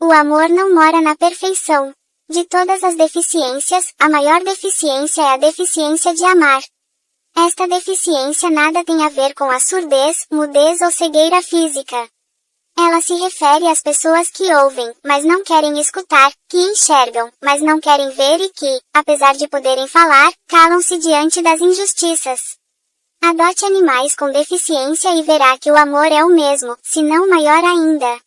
O amor não mora na perfeição. De todas as deficiências, a maior deficiência é a deficiência de amar. Esta deficiência nada tem a ver com a surdez, mudez ou cegueira física. Ela se refere às pessoas que ouvem, mas não querem escutar, que enxergam, mas não querem ver e que, apesar de poderem falar, calam-se diante das injustiças. Adote animais com deficiência e verá que o amor é o mesmo, se não maior ainda.